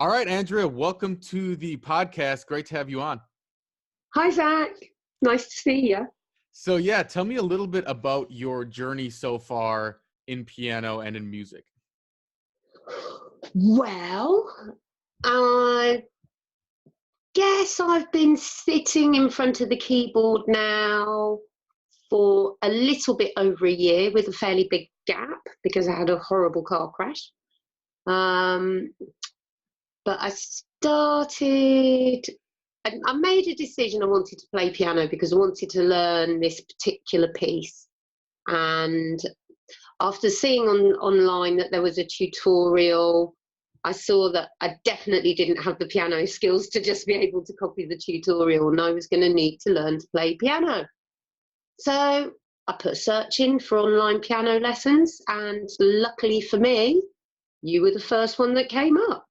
All right, Andrea, welcome to the podcast. Great to have you on. Hi, Zach. Nice to see you. So yeah, tell me a little bit about your journey so far in piano and in music. Well, I guess I've been sitting in front of the keyboard now for a little bit over a year with a fairly big gap because I had a horrible car crash. But I made a decision I wanted to play piano because I wanted to learn this particular piece. And after seeing online that there was a tutorial, I saw that I definitely didn't have the piano skills to just be able to copy the tutorial, and I was going to need to learn to play piano. So I put a search in for online piano lessons, and luckily for me, you were the first one that came up.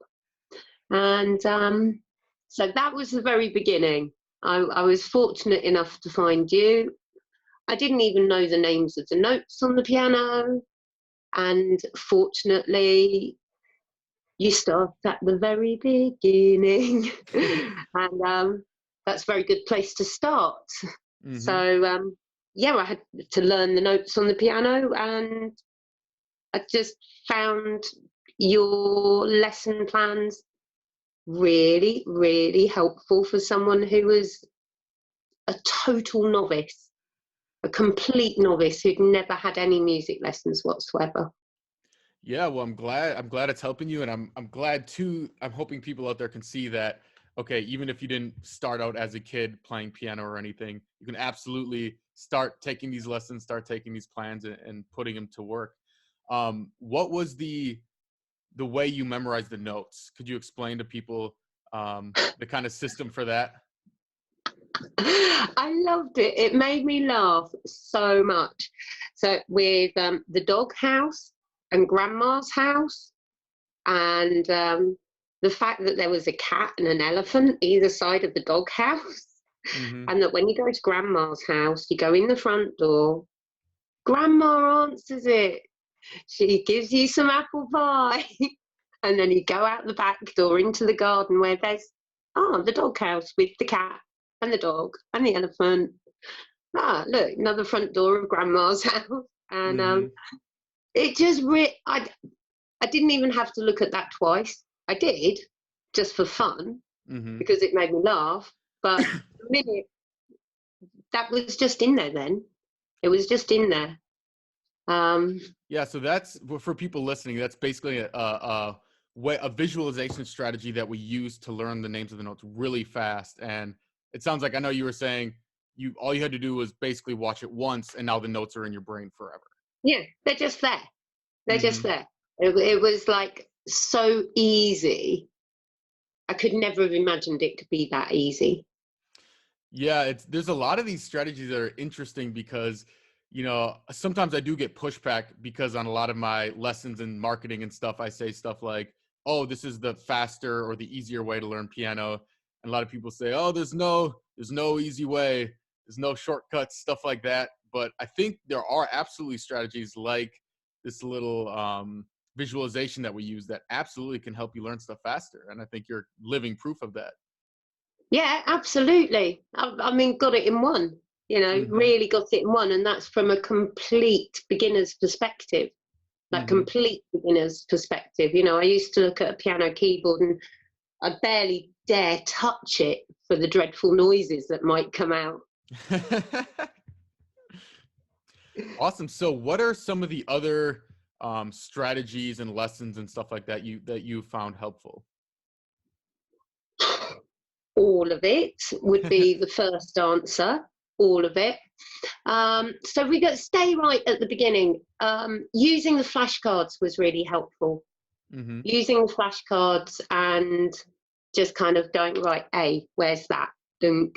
And so that was the very beginning. I was fortunate enough to find you. I didn't even know the names of the notes on the piano. And fortunately, you start at the very beginning. And that's a very good place to start. Mm-hmm. So, yeah, I had to learn the notes on the piano, and I just found your lesson plans really, really helpful for someone who was a total novice, a complete novice who'd never had any music lessons whatsoever. Yeah, well, I'm glad it's helping you, and I'm glad too. I'm hoping people out there can see that, okay, even if you didn't start out as a kid playing piano or anything, you can absolutely start taking these lessons, start taking these plans and putting them to work. What was the way you memorized the notes? Could you explain to people the kind of system for that? I loved it. It made me laugh so much. So with the dog house and grandma's house, and the fact that there was a cat and an elephant either side of the dog house, mm-hmm. and that when you go to grandma's house, you go in the front door, grandma answers it. She gives you some apple pie. And then you go out the back door into the garden where there's, the dog house with the cat and the dog and the elephant. Look, another front door of grandma's house. And mm-hmm. It just, I didn't even have to look at that twice. I did, just for fun, mm-hmm. because it made me laugh. But the minute, that was just in there then. It was just in there. Yeah, so that's, for people listening, that's basically a visualization strategy that we use to learn the names of the notes really fast. And it sounds like, I know you were saying all you had to do was basically watch it once, and now the notes are in your brain forever. Yeah, they're just there. They're mm-hmm. just there. It was like so easy. I could never have imagined it could be that easy. Yeah, there's a lot of these strategies that are interesting because, you know, sometimes I do get pushback because on a lot of my lessons in marketing and stuff, I say stuff like, oh, this is the faster or the easier way to learn piano. And a lot of people say, oh, there's no easy way. There's no shortcuts, stuff like that. But I think there are absolutely strategies like this little visualization that we use that absolutely can help you learn stuff faster. And I think you're living proof of that. Yeah, absolutely. I mean, got it in one. You know, mm-hmm. really got it in one. And that's from a complete beginner's perspective, like mm-hmm. complete beginner's perspective. You know, I used to look at a piano keyboard and I barely dare touch it for the dreadful noises that might come out. Awesome. So what are some of the other strategies and lessons and stuff like that you found helpful? All of it would be the first answer. All of it. So we got stay right at the beginning. Using the flashcards was really helpful. Mm-hmm. Using the flashcards and just kind of going, right, A, where's that? Dunk,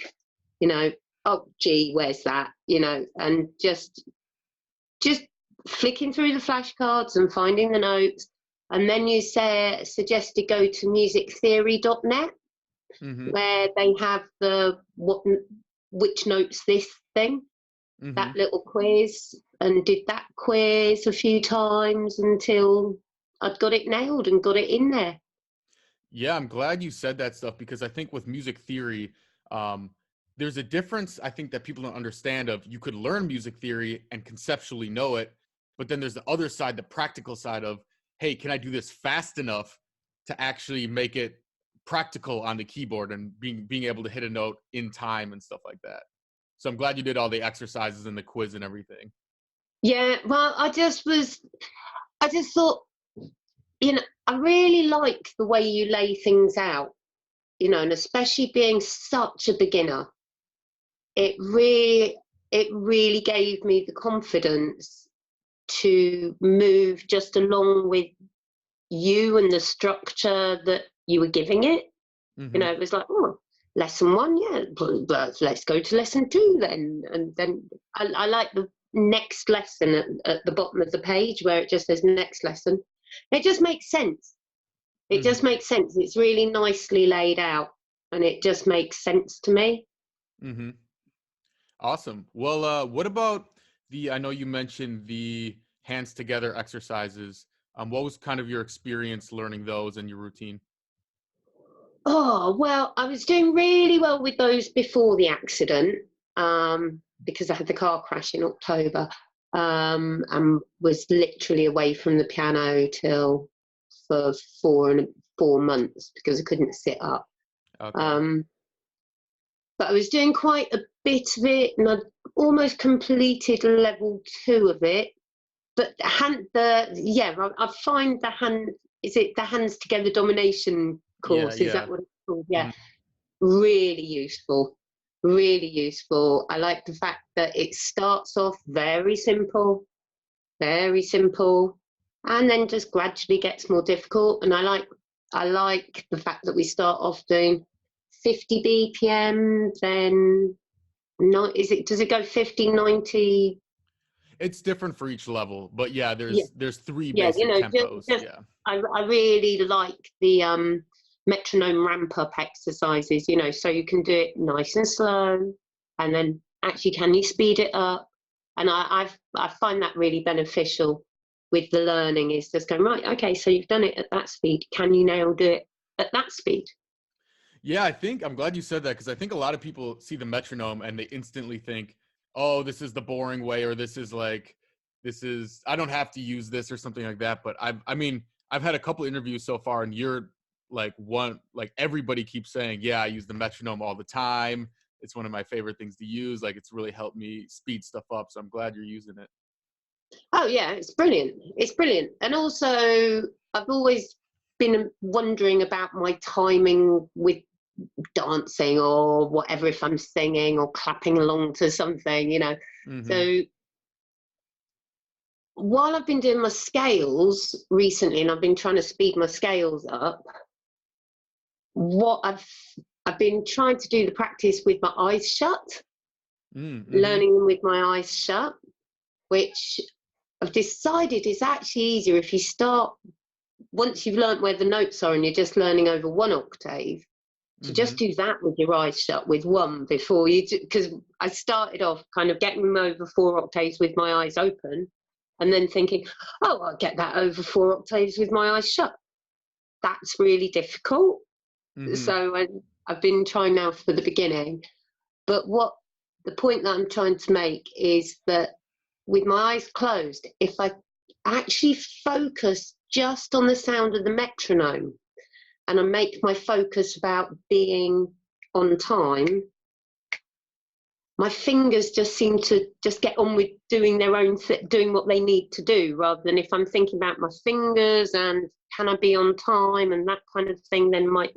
you know, oh, G, where's that? You know, and just flicking through the flashcards and finding the notes. And then you suggest to go to musictheory.net, mm-hmm. where they have which notes this thing, mm-hmm. that little quiz, and did that quiz a few times until I'd got it nailed and got it in there. Yeah, I'm glad you said that stuff because I think with music theory, um, there's a difference I think that people don't understand of you could learn music theory and conceptually know it, but then there's the other side, the practical side of, hey, can I do this fast enough to actually make it practical on the keyboard and being able to hit a note in time and stuff like that. So I'm glad you did all the exercises and the quiz and everything. Yeah, well, I just thought, I really like the way you lay things out, and especially being such a beginner, it really, it really gave me the confidence to move just along with you and the structure that you were giving it. Hmm. It was like, oh, lesson one, yeah, let's go to lesson two then. And then I like the next lesson at the bottom of the page where it just says next lesson. It just makes sense. It just Hmm. makes sense. It's really nicely laid out and it just makes sense to me. Hmm. Awesome. Well, what about I know you mentioned the hands together exercises. What was kind of your experience learning those and your routine? Oh, well, I was doing really well with those before the accident, because I had the car crash in October, and was literally away from the piano till for 4 months because I couldn't sit up. Okay. Um, but I was doing quite a bit of it, and I'd almost completed level two of it. But I find the hand. Is it the hands together domination Yeah, course? Is yeah. that what it's called? Yeah, Mhm. really useful. Really useful. I like the fact that it starts off very simple, and then just gradually gets more difficult. And I like the fact that we start off doing 50 BPM, then no, does it go 50, 90? It's different for each level, but yeah, Yeah, there's three yeah, basic tempos. just Yeah. I really like the metronome ramp up exercises, so you can do it nice and slow, and then actually can you speed it up? And I find that really beneficial with the learning is just going, right, okay, so you've done it at that speed. Can you now do it at that speed? Yeah, I think I'm glad you said that because I think a lot of people see the metronome and they instantly think, "Oh, this is the boring way," or this is I don't have to use this or something like that." But I mean, I've had a couple interviews so far, and you're like everybody keeps saying, "Yeah, I use the metronome all the time. It's one of my favorite things to use. Like, it's really helped me speed stuff up." So I'm glad you're using it. Oh yeah, it's brilliant. It's brilliant. And also I've always been wondering about my timing with dancing or whatever, if I'm singing or clapping along to something. Hmm. So while I've been doing my scales recently and I've been trying to speed my scales up, what I've been trying to do the practice with my eyes shut, Mm-hmm. learning them with my eyes shut, which I've decided is actually easier if you start once you've learnt where the notes are and you're just learning over one octave, to Mm-hmm. just do that with your eyes shut with one before you do, because I started off kind of getting them over 4 octaves with my eyes open and then thinking, oh, I'll get that over 4 octaves with my eyes shut. That's really difficult. Mm-hmm. So I've been trying now for the beginning. But what the point that I'm trying to make is that with my eyes closed, if I actually focus just on the sound of the metronome and I make my focus about being on time, my fingers just seem to just get on with doing their own doing what they need to do, rather than if I'm thinking about my fingers and can I be on time and that kind of thing, then might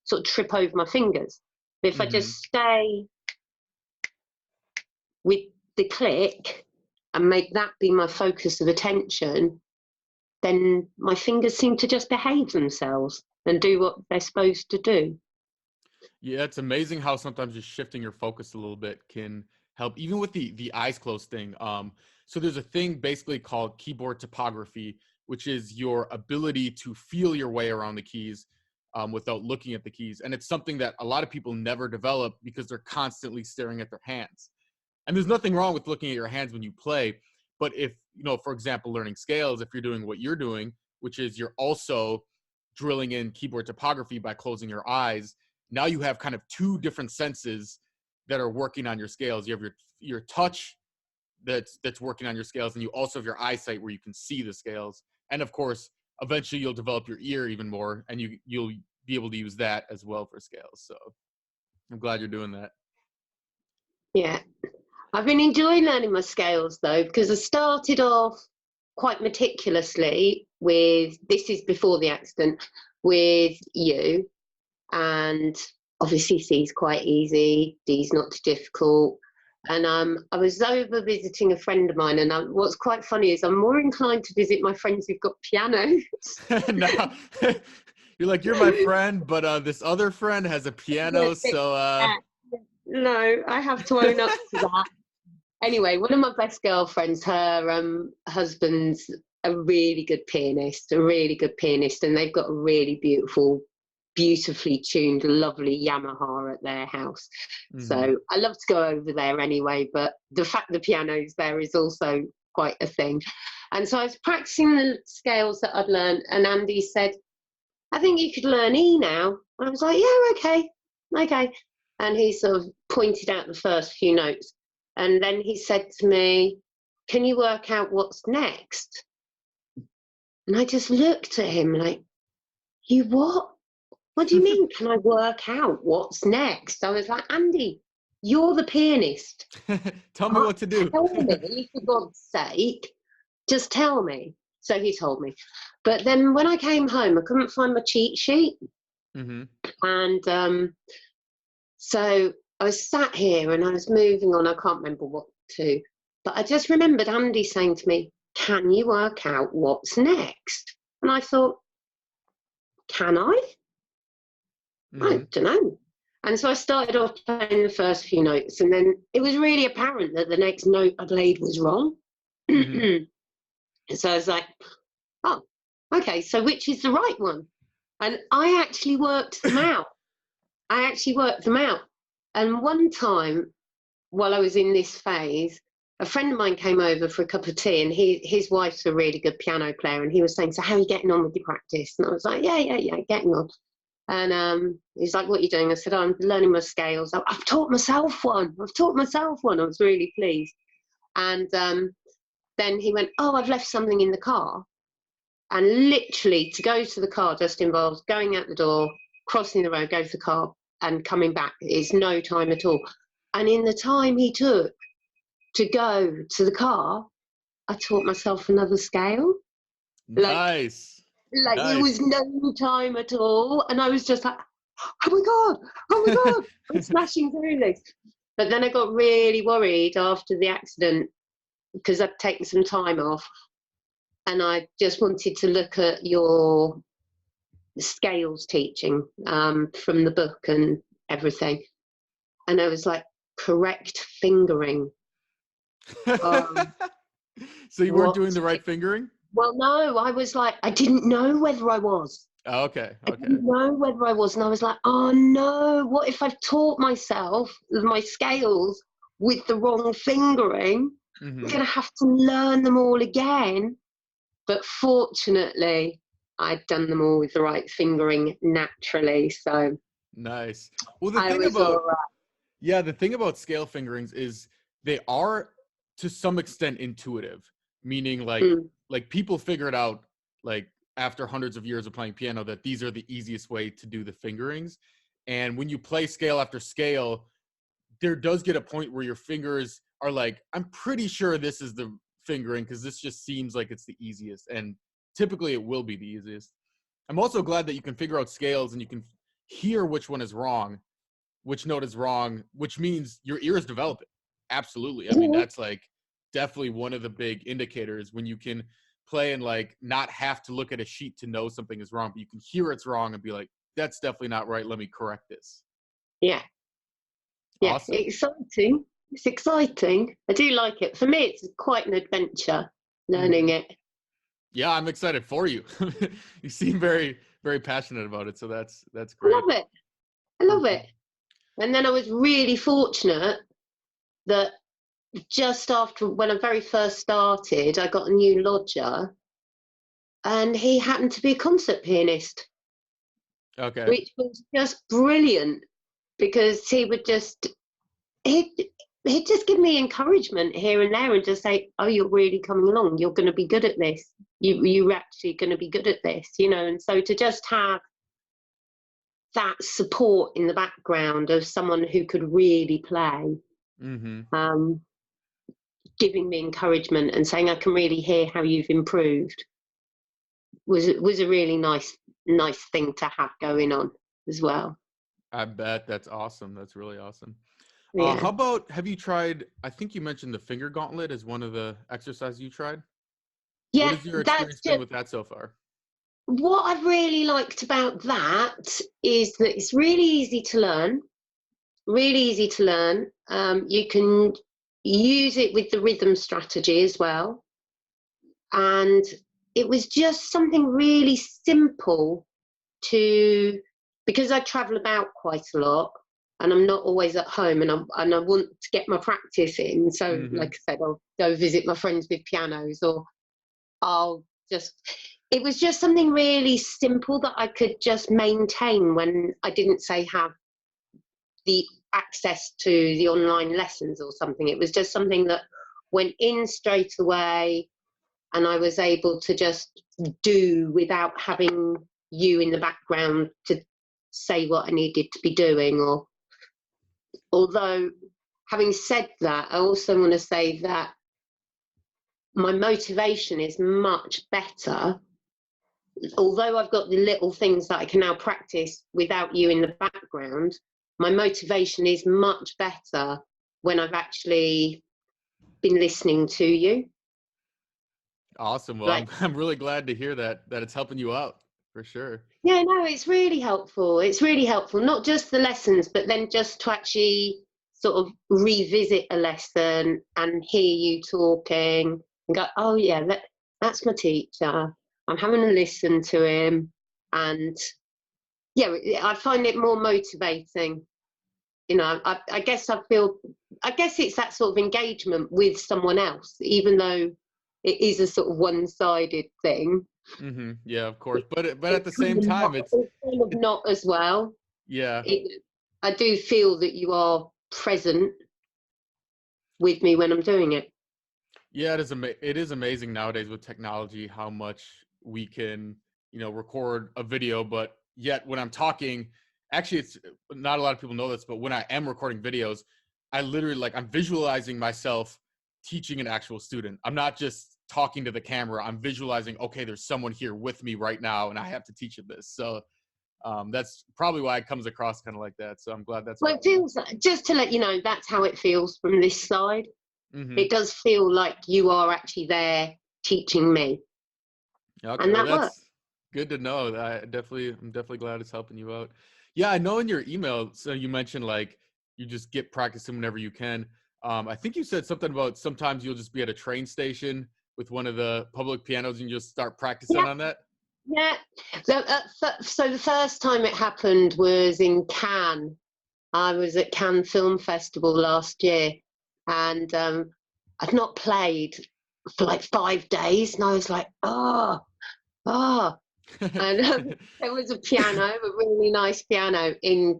sort of trip over my fingers. But if I Mm-hmm. just stay with the click and make that be my focus of attention, then my fingers seem to just behave themselves and do what they're supposed to do. Yeah, it's amazing how sometimes just shifting your focus a little bit can help, even with the eyes closed thing. So there's a thing basically called keyboard typography, which is your ability to feel your way around the keys without looking at the keys, and it's something that a lot of people never develop because they're constantly staring at their hands. And there's nothing wrong with looking at your hands when you play, but if for example, learning scales, if you're doing what you're doing, which is you're also drilling in keyboard typography by closing your eyes, now you have kind of two different senses that are working on your scales. You have your touch that's working on your scales, and you also have your eyesight where you can see the scales. And of course, eventually you'll develop your ear even more, and you'll be able to use that as well for scales. So I'm glad you're doing that. Yeah. I've been enjoying learning my scales though, because I started off quite meticulously with, this is before the accident, with you. And obviously C's quite easy, D's not too difficult. And I was over visiting a friend of mine, and what's quite funny is I'm more inclined to visit my friends who've got pianos. No, you're like, you're my friend, but this other friend has a piano, so No, I have to own up to that. Anyway, one of my best girlfriends, her husband's a really good pianist, and they've got a really beautifully tuned, lovely Yamaha at their house. Mm-hmm. So I love to go over there anyway, but the fact the piano's there is also quite a thing. And so I was practicing the scales that I'd learned, and Andy said, I think you could learn E now. I was like, yeah, okay. And he sort of pointed out the first few notes. And then he said to me, can you work out what's next? And I just looked at him like, you what? What do you mean, can I work out what's next? I was like, Andy, you're the pianist. Tell me what to do. Tell me, for God's sake. Just tell me. So he told me. But then when I came home, I couldn't find my cheat sheet. Mm-hmm. And so I was sat here and I was moving on. I can't remember what to. But I just remembered Andy saying to me, can you work out what's next? And I thought, can I? Mm-hmm. I don't know. And so I started off playing the first few notes, and then it was really apparent that the next note I played was wrong. Mm-hmm. So I was like, oh, okay, so which is the right one? And I actually worked them out. And one time, while I was in this phase, a friend of mine came over for a cup of tea, and his wife's a really good piano player, and he was saying, so how are you getting on with your practice? And I was like, yeah, getting on. And he's like, what are you doing? I said, I'm learning my scales. I've taught myself one. I was really pleased. And then he went, oh, I've left something in the car. And literally to go to the car just involves going out the door, crossing the road, go to the car, and coming back. It's no time at all. And in the time he took to go to the car, I taught myself another scale. Nice. Like there was no time at all. And I was just like, oh my God, I'm smashing through this. But then I got really worried after the accident because I'd taken some time off. And I just wanted to look at your scales teaching from the book and everything. And I was like, correct fingering. So you weren't doing the right fingering? Well, no, I was like, I didn't know whether I was. Oh, okay. I didn't know whether I was. And I was like, oh no, what if I've taught myself my scales with the wrong fingering? Mm-hmm. I'm going to have to learn them all again. But fortunately, I'd done them all with the right fingering naturally. So nice. Well, the thing about scale fingerings is they are to some extent intuitive, meaning like people figure it out like after hundreds of years of playing piano that these are the easiest way to do the fingerings. And when you play scale after scale, there does get a point where your fingers are like, I'm pretty sure this is the fingering because this just seems like it's the easiest, and typically it will be the easiest. I'm also glad that you can figure out scales and you can hear which one is wrong, which note is wrong, which means your ear is developing. Absolutely. I mean, that's like definitely one of the big indicators when you can play and like not have to look at a sheet to know something is wrong, but you can hear it's wrong and be like, that's definitely not right. Let me correct this. Yeah. Awesome. Exciting. It's exciting. I do like it. For me, it's quite an adventure learning it. Yeah, I'm excited for you. You seem very, very passionate about it. So that's great. I love it. And then I was really fortunate that just after, when I very first started, I got a new lodger, and he happened to be a concert pianist. Okay. which was just brilliant because he'd just give me encouragement here and there and just say, oh, you're really coming along. You're going to be good at this. You're actually going to be good at this, you know. And so to just have that support in the background of someone who could really play, Mm-hmm. um, giving me encouragement and saying, I can really hear how you've improved, was a really nice thing to have going on as well. I bet. That's awesome. That's really awesome. Yeah. How about, have you tried, I think you mentioned the finger gauntlet as one of the exercises you tried. What Yeah, has your that's experience been just with that so far? what I've really liked about that is that it's really easy to learn, really easy to learn. You can use it with the rhythm strategy as well. And it was just something really simple to, because I travel about quite a lot and I'm not always at home, and I want to get my practice in. So, Mm-hmm. like I said, I'll go visit my friends with pianos, or I'll just, it was just something really simple that I could just maintain when I didn't, say, have the access to the online lessons or something. It was just something that went in straight away and I was able to just do without having you in the background to say what I needed to be doing. Or, although, having said that, I also want to say that my motivation is much better. Although I've got the little things that I can now practice without you in the background, my motivation is much better when I've actually been listening to you. Awesome. Well, I'm Like, I'm really glad to hear that it's helping you out for sure. yeah, no, it's really helpful. It's really helpful, not just the lessons, but then just to actually sort of revisit a lesson and hear you talking and go, oh, yeah, that's my teacher. I'm having a listen to him. And yeah, I find it more motivating. You know, I guess I guess it's that sort of engagement with someone else, even though it is a sort of one-sided thing. Mm-hmm. Yeah, of course. But at It's the same time, it's kind of not as well. yeah. It, I do feel that you are present with me when I'm doing it. Yeah, it is amazing nowadays with technology how much we can, record a video, but yet when I'm talking, actually it's not a lot of people know this, but when I am recording videos, I literally like I'm visualizing myself teaching an actual student. I'm not just talking to the camera. I'm visualizing, okay, there's someone here with me right now and I have to teach them this. So that's probably why it comes across kind of like that. So I'm glad that's Well, it helping you. feels, just to let you know, that's how it feels from this side. Mm-hmm. It does feel like you are actually there teaching me, Okay, and well that works. that's good to know. I'm definitely glad it's helping you out. Yeah, I know in your email, so you mentioned like you just get practicing whenever you can. I think you said something about sometimes you'll just be at a train station with one of the public pianos and you just start practicing Yeah, on that. yeah. So the first time it happened was in Cannes. I was at Cannes Film Festival last year, and I'd not played for like 5 days, and I was like, oh. And there was a piano, a really nice piano in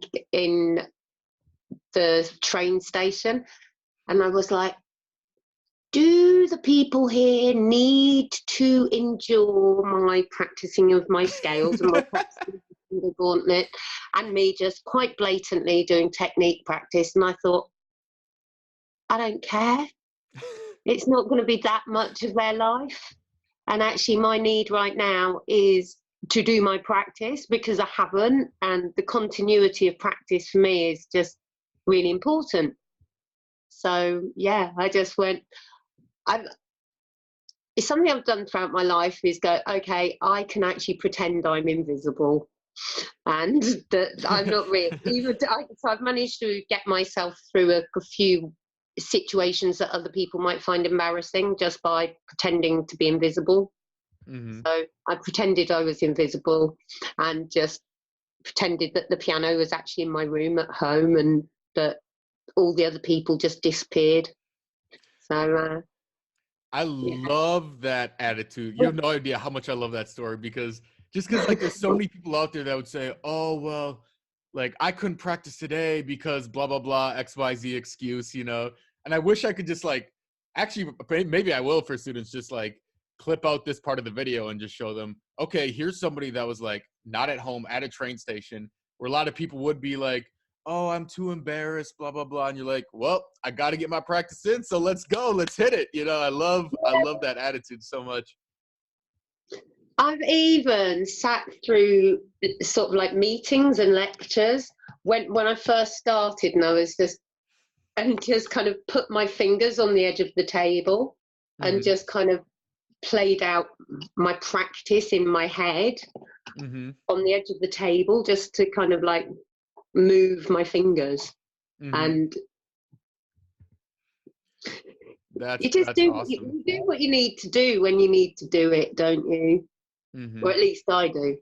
the train station, and I was like, do the people here need to endure my practicing of my scales and my practicing of the gauntlet and me just quite blatantly doing technique practice? And I thought, I don't care. It's not going to be that much of their life. And actually, my need right now is to do my practice because I haven't. And the continuity of practice for me is just really important. So, yeah, I just went, I, it's something I've done throughout my life is go, okay, I can actually pretend I'm invisible and that I'm not real. So I've managed to get myself through a few situations that other people might find embarrassing just by pretending to be invisible. Hmm. So I pretended I was invisible and just pretended that the piano was actually in my room at home and that all the other people just disappeared. So, I yeah. love that attitude. You have no idea how much I love that story because Just because like there's so many people out there that would say, oh, well, like I couldn't practice today because blah, blah, blah, XYZ excuse, you know? And I wish I could just like, actually, maybe I will for students, just like clip out this part of the video and just show them, okay, here's somebody that was like not at home at a train station where a lot of people would be like, oh, I'm too embarrassed, blah, blah, blah. And you're like, well, I got to get my practice in. So let's go. Let's hit it. You know, I love that attitude so much. I've even sat through sort of like meetings and lectures when I first started, and I was just kind of put my fingers on the edge of the table and just kind of played out my practice in my head on the edge of the table, just to kind of like move my fingers. And you just do awesome. You do what you need to do when you need to do it, don't you? Or at least I do.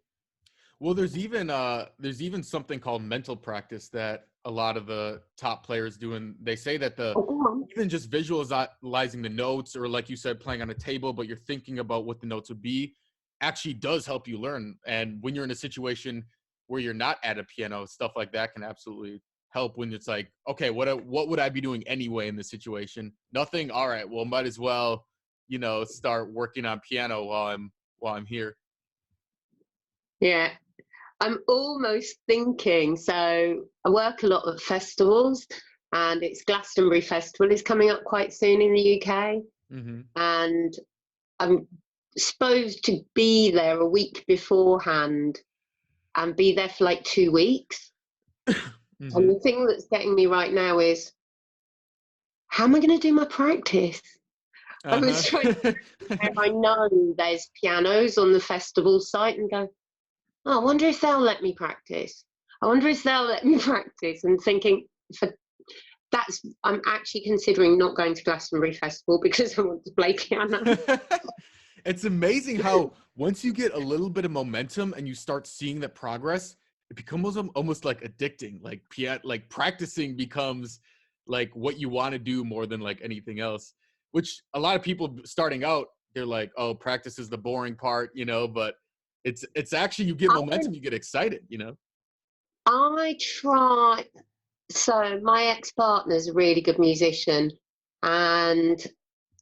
Well, there's even something called mental practice that a lot of the top players do, and they say that even just visualizing the notes, or like you said, playing on a table, but you're thinking about what the notes would be, actually does help you learn. And when you're in a situation where you're not at a piano, stuff like that can absolutely help. When it's like, okay, what would I be doing anyway in this situation? Nothing. All right, well, might as well, you know, start working on piano while I'm here. Yeah, I'm almost thinking, so I work a lot at festivals, and it's Glastonbury Festival is coming up quite soon in the UK, and I'm supposed to be there a week beforehand and be there for like 2 weeks. And the thing that's getting me right now is, how am I going to do my practice? I was trying to, I know there's pianos on the festival site, and go, oh, I wonder if they'll let me practice. I wonder if they'll let me practice. And thinking, I'm actually considering not going to Glastonbury Festival because I want to play piano. It's amazing how once you get a little bit of momentum and you start seeing that progress, it becomes almost like addicting. Like practicing becomes like what you want to do more than like anything else. Which a lot of people starting out, they're like, oh, practice is the boring part, you know, but it's actually, you get momentum, you get excited, you know. I try. So my ex-partner's a really good musician, and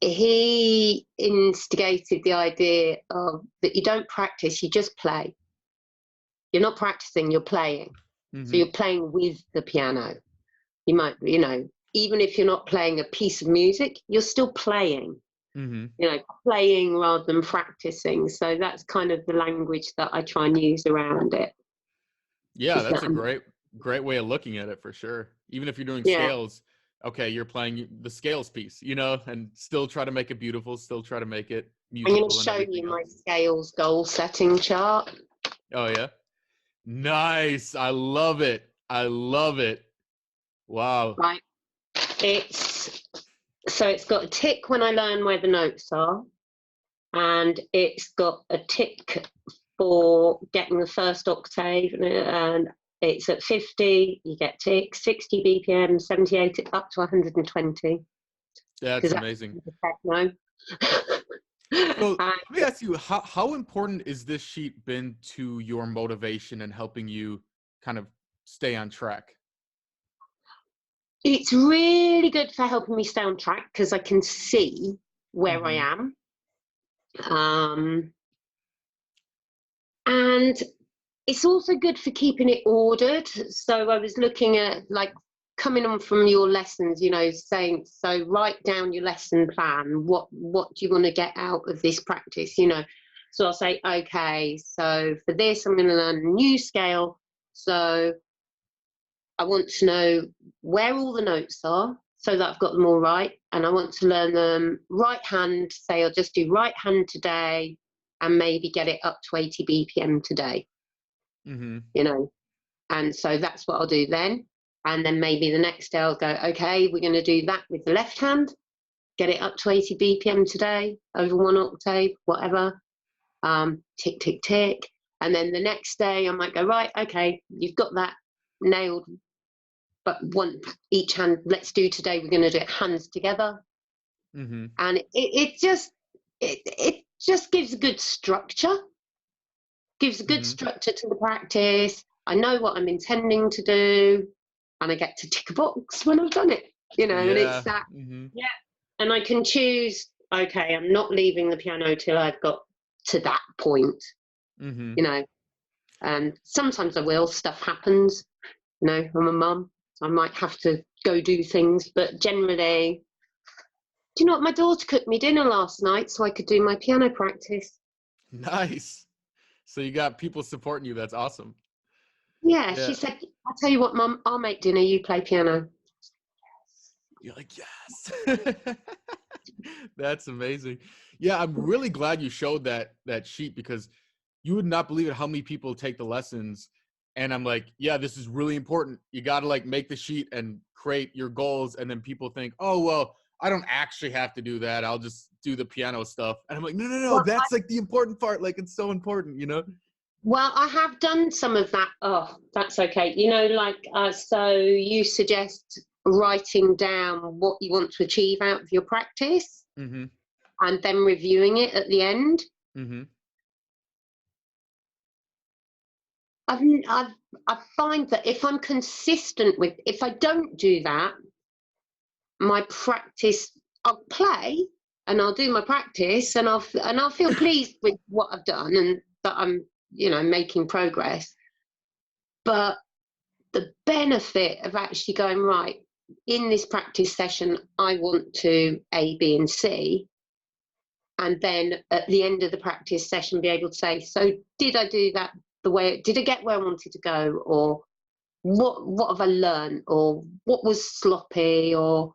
he instigated the idea of that you don't practice, you just play. You're not practicing, you're playing. So you're playing with the piano. You might, you know, even if you're not playing a piece of music, you're still playing. You know, playing rather than practicing. So that's kind of the language that I try and use around it. Yeah, that's a great way of looking at it, for sure. Even if you're doing scales, okay, you're playing the scales piece, you know, and still try to make it beautiful, still try to make it musical. I'm going to show you my scales goal setting chart. Oh yeah, nice. I love it. I love it. Wow. Right. It's got a tick when I learn where the notes are, and it's got a tick for getting the first octave, and it's at 50, you get tick, 60 BPM, 78 up to 120. That's amazing. No. So let me ask you, how important is this sheet been to your motivation and helping you kind of stay on track? It's really good for helping me stay on track because I can see where I am. And it's also good for keeping it ordered. So I was looking at, like, coming on from your lessons, you know, saying, so write down your lesson plan. What do you want to get out of this practice, you know? So I'll say, okay, so for this, I'm going to learn a new scale. So I want to know where all the notes are so that I've got them all right. And I want to learn them right hand, say I'll just do right hand today and maybe get it up to 80 BPM today, you know. And so that's what I'll do then. And then maybe the next day I'll go, okay, we're going to do that with the left hand, get it up to 80 BPM today, over 1 octave, whatever, tick, tick, tick. And then the next day I might go, right, okay, you've got that nailed, but each hand, let's do today, we're going to do it hands together. And it just gives a good structure. gives a good Mm-hmm. structure to the practice. I know what I'm intending to do, and I get to tick a box when I've done it, and it's Yeah. that, Mm-hmm. yeah. And I can choose, okay, I'm not leaving the piano till I've got to that point, Mm-hmm. And sometimes I will, stuff happens, I'm a mum, so I might have to go do things, but generally, do you know what? My daughter cooked me dinner last night so I could do my piano practice. Nice. So you got people supporting you. That's awesome. Yeah, she Yeah. said, I'll tell you what, Mum, I'll make dinner, you play piano. You're like, yes. That's amazing. Yeah, I'm really glad you showed that sheet, because you would not believe it how many people take the lessons, and I'm like, yeah, this is really important. You got to like make the sheet and create your goals, and then people think, oh well, I don't actually have to do that. I'll just do the piano stuff. And I'm like, no, no, no, Well, that's like the important part. Like, it's so important. well, I have done some of that. Oh, that's okay. So you suggest writing down what you want to achieve out of your practice Mm-hmm. and then reviewing it at the end. Mm-hmm. I've, I've, I find that if I'm consistent if I don't do that, my practice, I'll play and I'll do my practice and I'll feel pleased with what I've done and that I'm, making progress. But the benefit of actually going, right, in this practice session, I want to A, B, and C. And then at the end of the practice session, be able to say, so did I do that did I get where I wanted to go? Or what have I learned? Or what was sloppy? Or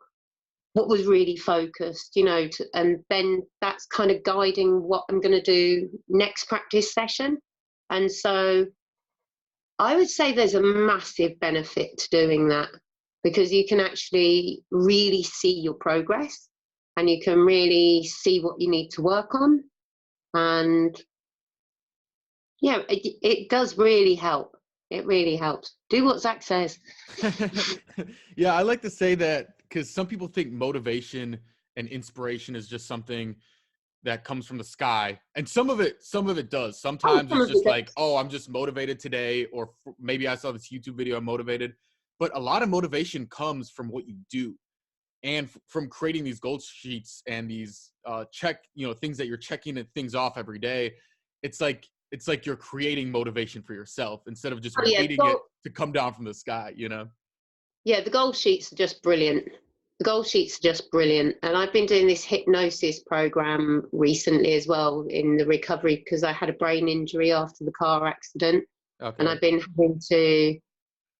what was really focused? And then that's kind of guiding what I'm going to do next practice session. And so I would say there's a massive benefit to doing that, because you can actually really see your progress and you can really see what you need to work on. And yeah, it does really help. It really helps. Do what Zach says. Yeah, I like to say that because some people think motivation and inspiration is just something that comes from the sky, and some of it does. Oh, Sometimes some it's of it just like, does. oh, I'm just motivated today, or maybe I saw this YouTube video, I'm motivated. But a lot of motivation comes from what you do, and from creating these goal sheets and these things that you're checking things off every day. It's like you're creating motivation for yourself instead of just Oh, yeah, waiting it to come down from the sky. yeah, the goal sheets are just brilliant. The goal sheets are just brilliant. And I've been doing this hypnosis program recently as well in the recovery, because I had a brain injury after the car accident. And Okay. I've been having to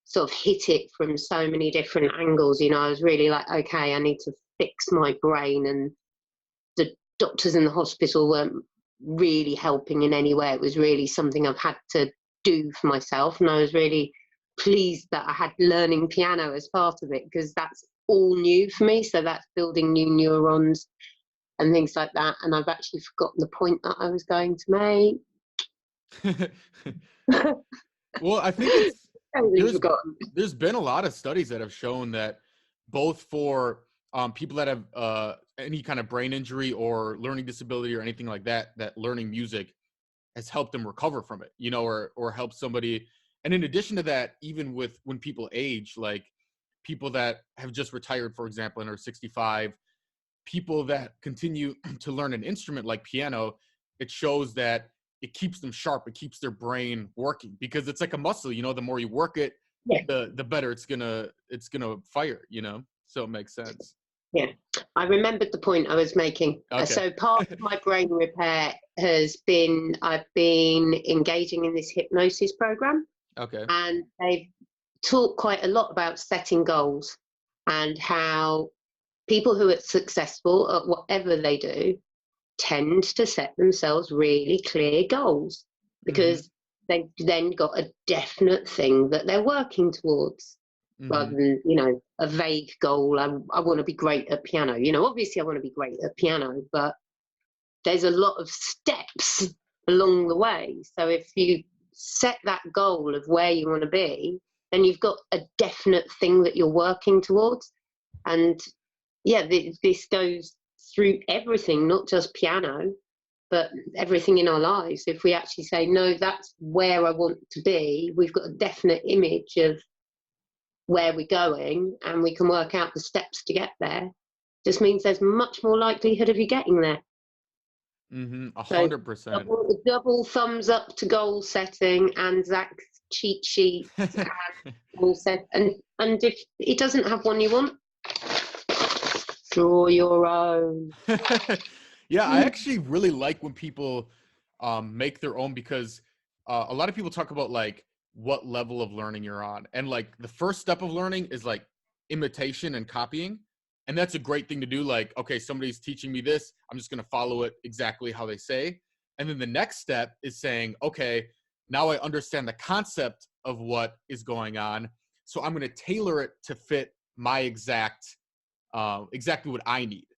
sort of hit it from so many different angles. I was really like, okay, I need to fix my brain. And the doctors in the hospital weren't really helping in any way. It was really something I've had to do for myself. And I was really pleased that I had learning piano as part of it, because that's all new for me. So that's building new neurons and things like that. And I've actually forgotten the point that I was going to make. Well, I think it's Totally there's forgotten. there's been a lot of studies that have shown that both for people that have any kind of brain injury or learning disability or anything like that, that learning music has helped them recover from it, or help somebody. And in addition to that, even with when people age, like people that have just retired, for example, and are 65, people that continue to learn an instrument like piano, it shows that it keeps them sharp. It keeps their brain working, because it's like a muscle. The more you work it, Yeah. the better it's gonna fire. So it makes sense. Yeah, I remembered the point I was making. Okay. So part of my brain repair has been I've been engaging in this hypnosis program, Okay. and they've talked quite a lot about setting goals and how people who are successful at whatever they do tend to set themselves really clear goals, Mm-hmm. because they've then got a definite thing that they're working towards, Mm-hmm. rather than a vague goal. I want to be great at piano. Obviously I want to be great at piano, but there's a lot of steps along the way. So if you set that goal of where you want to be, then you've got a definite thing that you're working towards. And yeah, this goes through everything, not just piano. but everything in our lives, if we actually say, no, that's where I want to be, we've got a definite image of where we're going, and we can work out the steps to get there, just means there's much more likelihood of you getting there. 100%. Double thumbs up to goal setting and Zach's cheat sheet and goal set. And if it doesn't have one you want, draw your own. Yeah, I actually really like when people make their own, because a lot of people talk about like what level of learning you're on. And like the first step of learning is like imitation and copying. And that's a great thing to do. Like, okay, somebody's teaching me this, I'm just going to follow it exactly how they say. And then the next step is saying, okay, now I understand the concept of what is going on, so I'm going to tailor it to fit my exactly what I need.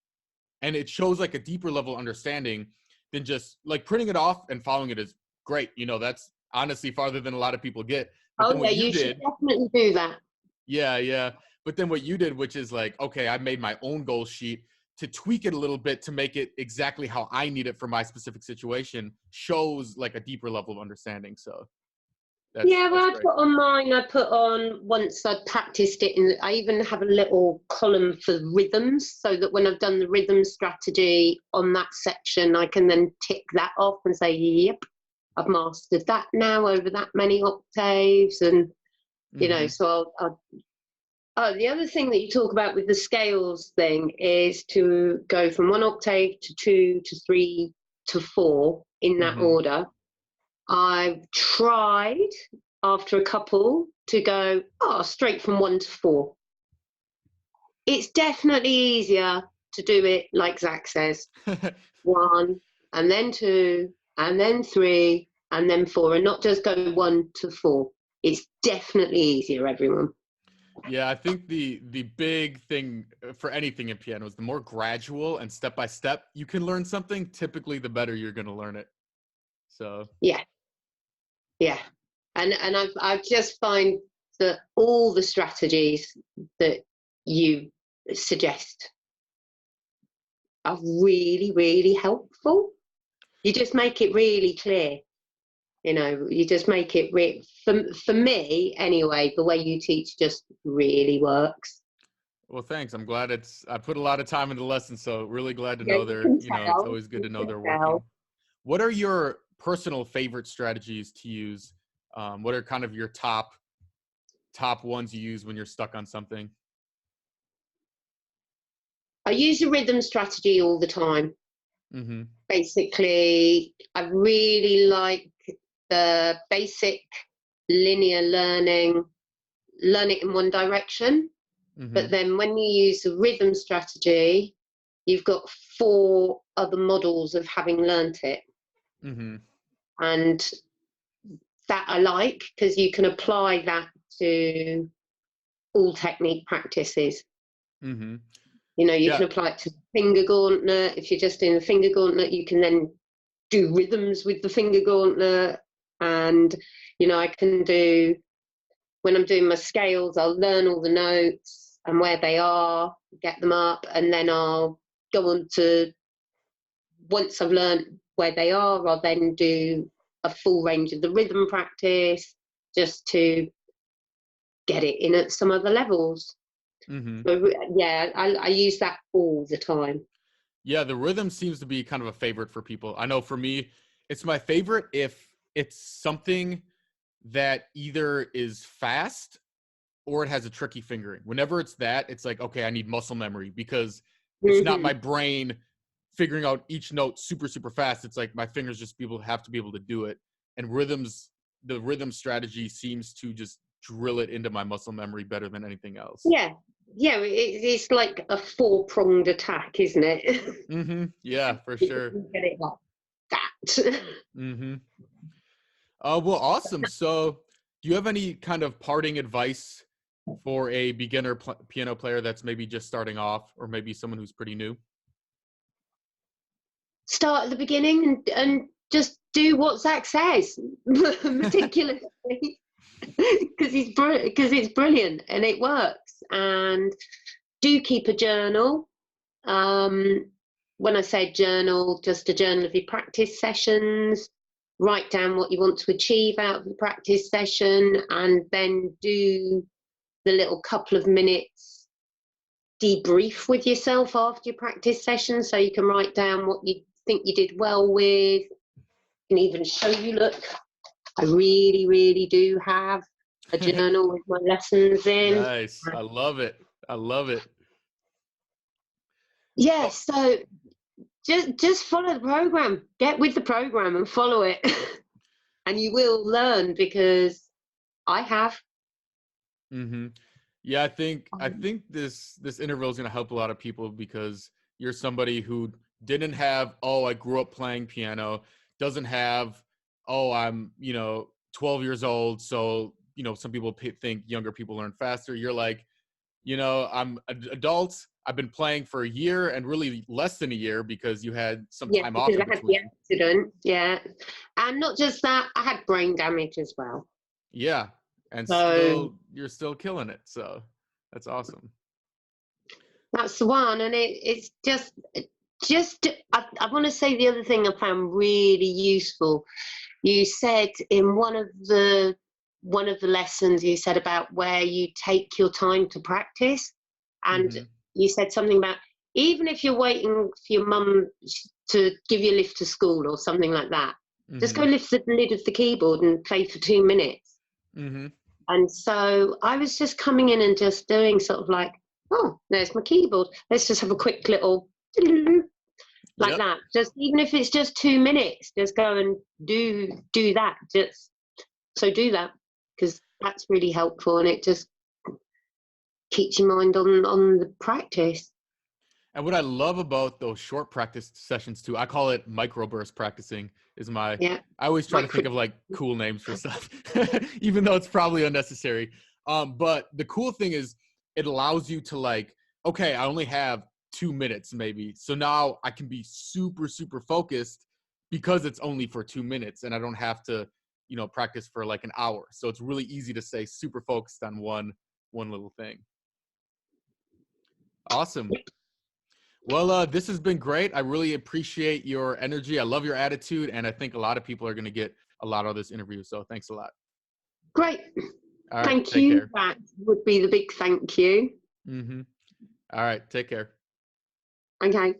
And it shows like a deeper level of understanding than just like printing it off and following it is great. You know, that's honestly farther than a lot of people get. But then what you should did, definitely do that. yeah. But then what you did, which is like, okay, I made my own goal sheet to tweak it a little bit to make it exactly how I need it for my specific situation, shows like a deeper level of understanding. So that's I great. put on mine, once I'd practiced it, and I even have a little column for rhythms, so that when I've done the rhythm strategy on that section, I can then tick that off and say, yep, I've mastered that now over that many octaves. And, you know, so the other thing that you talk about with the scales thing is to go from 1 octave to 2 to 3 to 4 in that order. I've tried after a couple to go straight from 1 to 4. It's definitely easier to do it like Zach says. 1 and then 2 and then 3 and then 4, and not just go 1 to 4. It's definitely easier, everyone. Yeah, I think the big thing for anything in piano is the more gradual and step by step you can learn something, typically the better you're going to learn it. So yeah, and I've just find that all the strategies that you suggest are really, really helpful. You just make it really clear. You know, you just make it for me anyway. The way you teach just really works. well, thanks. I'm glad I put a lot of time into the lesson, so really glad to know it's always good to know they're working. What are your personal favorite strategies to use? What are kind of your top ones you use when you're stuck on something? I use the rhythm strategy all the time. Basically, I really like the basic linear learning, learn it in one direction. But then when you use the rhythm strategy, you've got 4 other models of having learnt it. And that I like, because you can apply that to all technique practices. You know, you can apply it to finger gauntlet. If you're just doing the finger gauntlet, you can then do rhythms with the finger gauntlet. And, you know, I can do, when I'm doing my scales, I'll learn all the notes and where they are, get them up, and then I'll go on to, once I've learned where they are, I'll then do a full range of the rhythm practice just to get it in at some other levels. So, yeah, I use that all the time. Yeah, the rhythm seems to be kind of a favorite for people. I know for me, it's my favorite if it's something that either is fast or it has a tricky fingering. Whenever it's that, it's like, okay, I need muscle memory, because it's not my brain figuring out each note super, super fast. It's like my fingers just have to be able to do it. And the rhythm strategy seems to just drill it into my muscle memory better than anything else. Yeah, it's like a 4-pronged attack, isn't it? Yeah, for sure. You get it like that. Well, awesome. So do you have any kind of parting advice for a beginner piano player that's maybe just starting off, or maybe someone who's pretty new? Start at the beginning and just do what Zach says meticulously, because it's brilliant and it works. And do keep a journal. when I say journal, just a journal of your practice sessions, write down what you want to achieve out of the practice session, and then do the little couple of minutes debrief with yourself after your practice session, so you can write down what you think you did well with. You can even show you, look, I really do have a journal with my lessons in. Nice. I love it. I love it. Yeah, Oh, so just follow the program. Get with the program and follow it. And you will learn, because I have. yeah, I think this interval is going to help a lot of people, because you're somebody who didn't have, oh, I grew up playing piano, doesn't have, oh, I'm 12 years old, so some people think younger people learn faster. You're like, I'm an adult. I've been playing for a year, and really less than a year, because you had some Yeah, time off because in I had the between. accident. Yeah. And not just that, I had brain damage as well. Yeah, and So you're still killing it. So that's awesome. that's the one. And it's just I want to say the other thing I found really useful. You said in one of the lessons, you said about where you take your time to practice, and hmm you said something about, even if you're waiting for your mum to give you a lift to school or something like that, just go hmm lift the lid of the keyboard and play for 2 minutes. hmm And so I was just coming in and just doing sort of like, oh, there's my keyboard. Let's just have a quick little like Yep. that. Just even if it's just 2 minutes, just go and do that. Just so do that, because that's really helpful, and it just keeps your mind on the practice. And what I love about those short practice sessions too, I call it microburst practicing. Is my Yeah, I always try to micro. think of like cool names for stuff, even though it's probably unnecessary. But the cool thing is, it allows you to, like, okay, I only have 2 minutes maybe, so now I can be super focused, because it's only for 2 minutes, and I don't have to practice for like an hour. So it's really easy to stay super focused on one little thing. Awesome. Well, this has been great. I really appreciate your energy. I love your attitude, and I think a lot of people are going to get a lot out of this interview. So thanks a lot. Great. All right, Thank take you. care. That would be the big thank you. All right, take care. Okay.